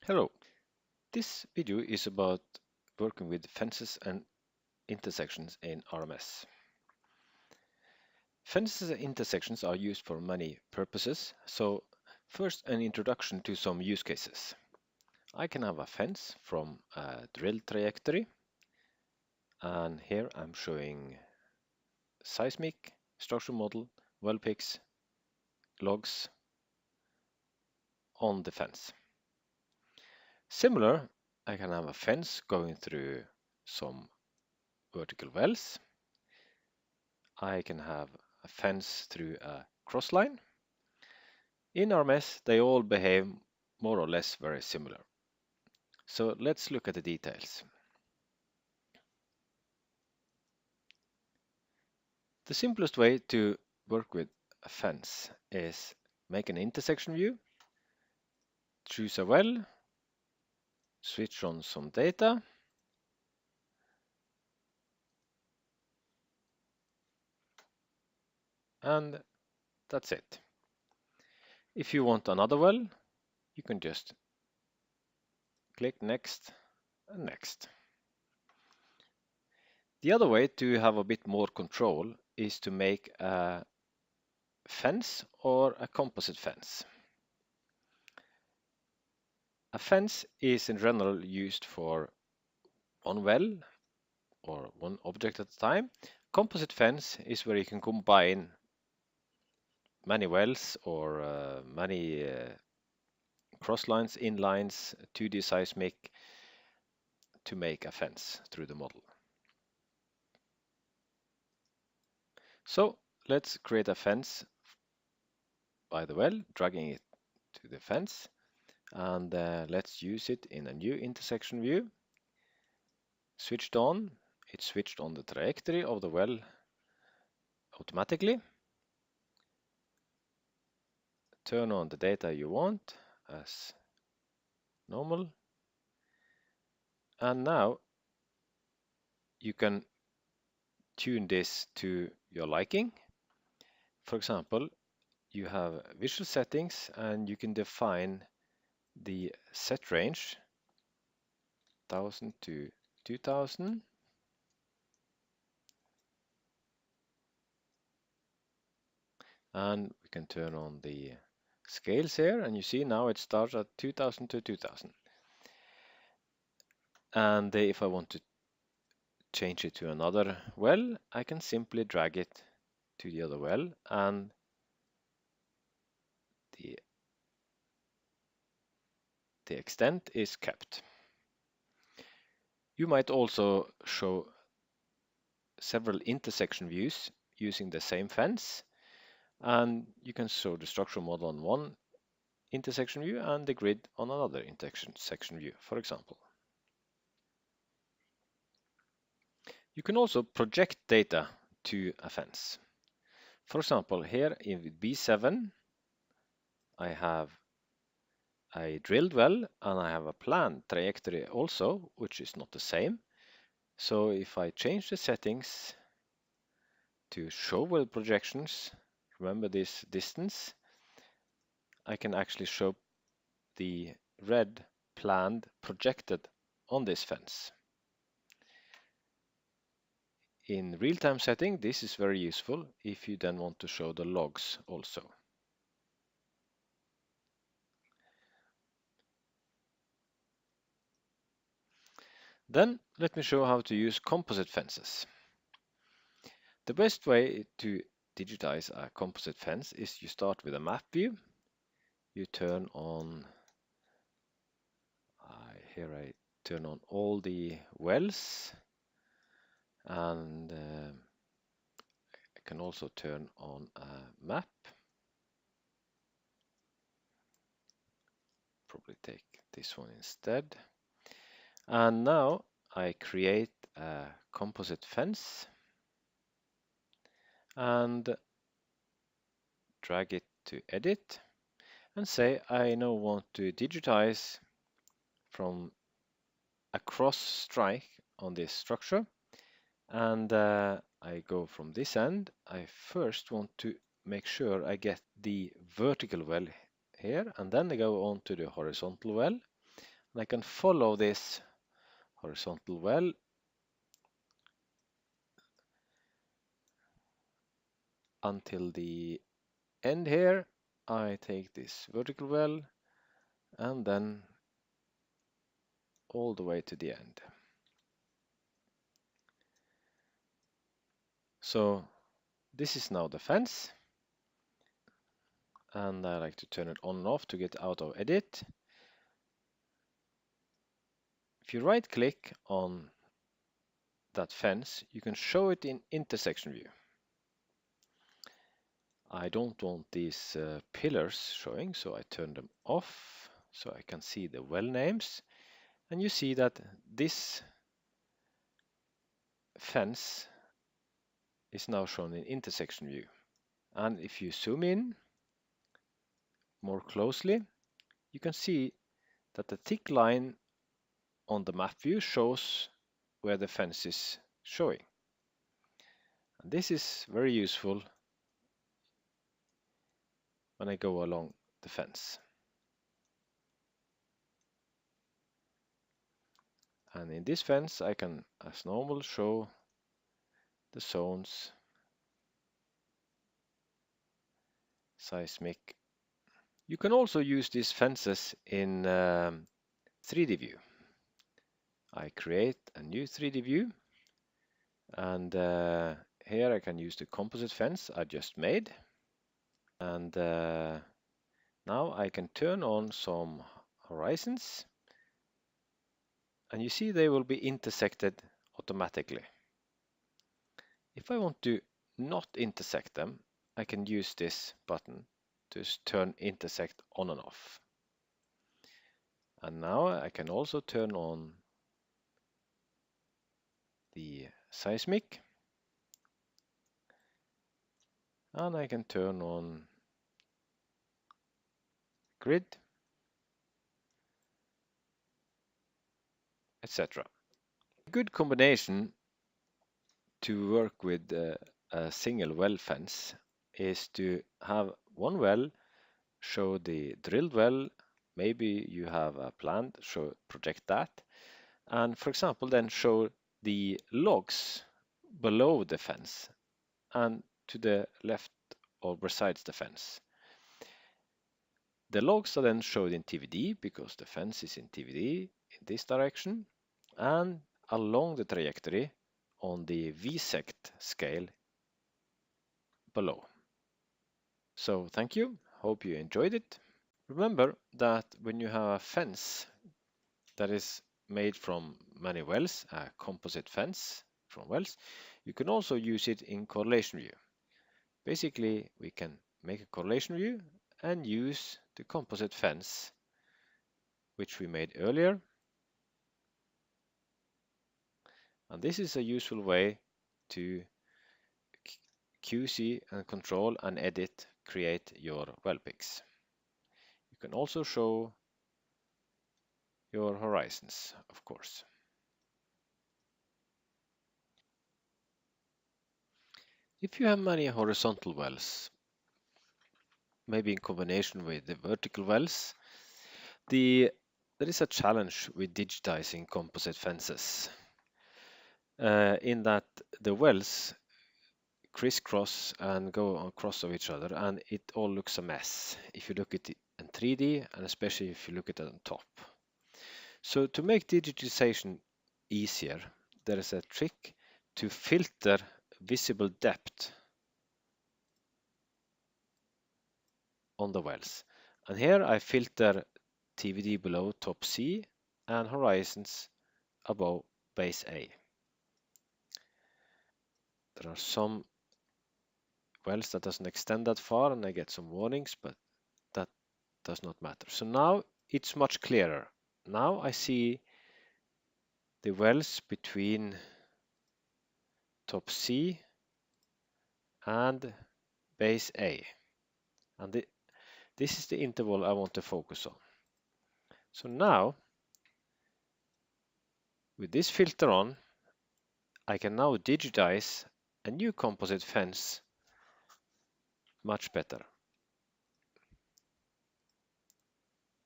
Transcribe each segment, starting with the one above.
Hello, this video is about working with fences and intersections in RMS. Fences and intersections are used for many purposes, so first an introduction to some use cases. I can have a fence from a drill trajectory, and here I'm showing seismic, structure model, well pics, logs on the fence. Similar, I can have a fence going through some vertical wells. I can have a fence through a cross line. In RMS, they all behave more or less very similar. So let's look at the details. The simplest way to work with a fence is make an intersection view, choose a well, switch on some data, and that's it. If you want another well, you can just click next and next. The other way to have a bit more control is to make a fence or a composite fence. A fence is in general used for one well or one object at a time. Composite fence is where you can combine many wells or many cross lines, inlines, 2D seismic to make a fence through the model. So let's create a fence by the well, dragging it to the fence, and let's use it in a new intersection view. Switched on, it switched on the trajectory of the well automatically. Turn on the data you want as normal. And now you can tune this to your liking. For example, you have visual settings and you can define the set range 1000 to 2000. And we can turn on the scales here, and you see now it starts at 2000 to 2000. And if I want to change it to another well, I can simply drag it to the other well, and the extent is kept. You might also show several intersection views using the same fence, and you can show the structural model on one intersection view and the grid on another intersection view, for example. You can also project data to a fence. For example, here in B7, I have a drilled well and I have a planned trajectory also, which is not the same. So if I change the settings to show well projections, remember this distance, I can actually show the red planned projected on this fence. In real-time setting, this is very useful if you then want to show the logs also. Then let me show how to use composite fences. The best way to digitize a composite fence is you start with a map view. You turn on, here I turn on all the wells, and I can also turn on a map. Probably take this one instead. And now I create a composite fence and drag it to edit and say I now want to digitize from a cross strike on this structure, and I go from this end. I first want to make sure I get the vertical well here, and then I go on to the horizontal well. And I can follow this horizontal well until the end here. I take this vertical well and then all the way to the end. So this is now the fence, and I like to turn it on and off to get out of edit. If you right click on that fence, you can show it in intersection view. I don't want these pillars showing, so I turn them off so I can see the well names. And you see that this fence is now shown in intersection view. And if you zoom in more closely, you can see that the thick line on the map view shows where the fence is showing. And this is very useful when I go along the fence. And in this fence, I can, as normal, show the zones, seismic. You can also use these fences in 3D view. I create a new 3D view, and here I can use the composite fence I just made. And now I can turn on some horizons, and you see they will be intersected automatically. If I want to not intersect them, I can use this button to turn intersect on and off. And now I can also turn on the seismic, and I can turn on grid, etc. A good combination to work with a single well fence is to have one well show the drilled well. Maybe you have a plan, project that, and for example then show the logs below the fence and to the left or besides the fence. The logs are then showed in TVD because the fence is in TVD in this direction and along the trajectory on the V-sect scale below. So thank you, hope you enjoyed it. Remember that when you have a fence that is made from many wells, a composite fence from wells, you can also use it in correlation view. Basically, we can make a correlation view and use the composite fence which we made earlier. And this is a useful way to QC and control and edit, create your well pics. You can also show your horizons, of course. If you have many horizontal wells, maybe in combination with the vertical wells, there is a challenge with digitizing composite fences in that the wells crisscross and go across of each other, and it all looks a mess if you look at it in 3D, and especially if you look at it on top. So to make digitization easier, there is a trick to filter visible depth on the wells. And here I filter TVD below top C and horizons above base A. There are some wells that doesn't extend that far and I get some warnings, but that does not matter. So now it's much clearer. Now I see the wells between top C and base A. And this is the interval I want to focus on. So now, with this filter on, I can now digitize a new composite fence much better.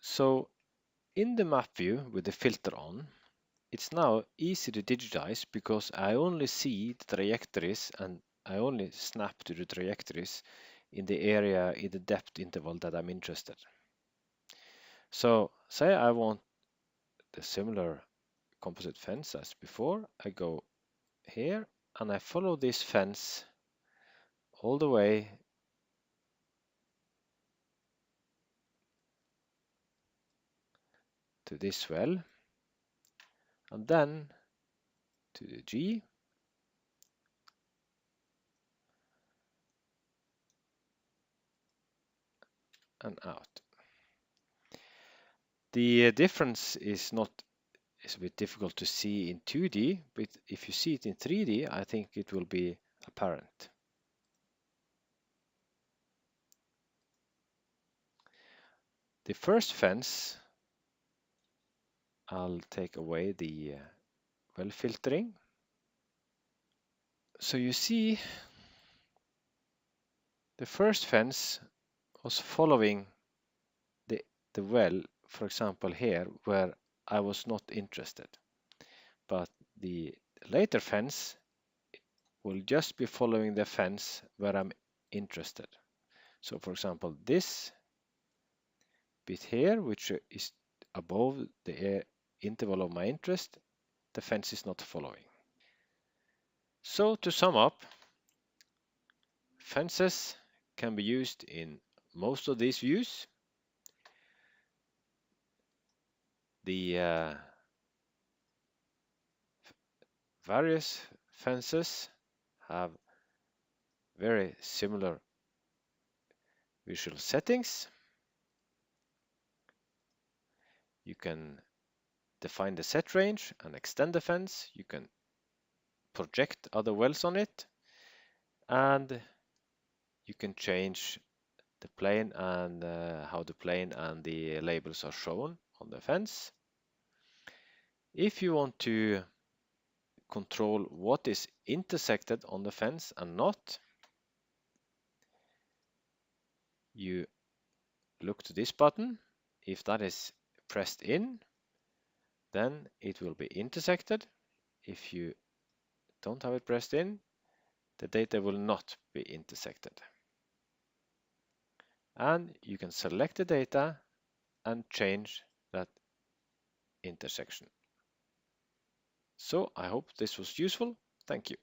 So In the map view with the filter on, it's now easy to digitize because I only see the trajectories and I only snap to the trajectories in the area in the depth interval that I'm interested. So say I want the similar composite fence as before. I go here and I follow this fence all the way to this well and then to the G and out. The difference is a bit difficult to see in 2D, but if you see it in 3D, I think it will be apparent. The first fence, I'll take away the well filtering. So you see, the first fence was following the well, for example here, where I was not interested. But the later fence will just be following the fence where I'm interested. So for example, this bit here, which is above the interval of my interest, the fence is not following. So to sum up, fences can be used in most of these views. The various fences have very similar visual settings. You can define the set range and extend the fence. You can project other wells on it, and you can change the plane and how the plane and the labels are shown on the fence. If you want to control what is intersected on the fence and not, you look to this button. If that is pressed in, then it will be intersected. If you don't have it pressed in, the data will not be intersected. And you can select the data and change that intersection. So I hope this was useful. Thank you.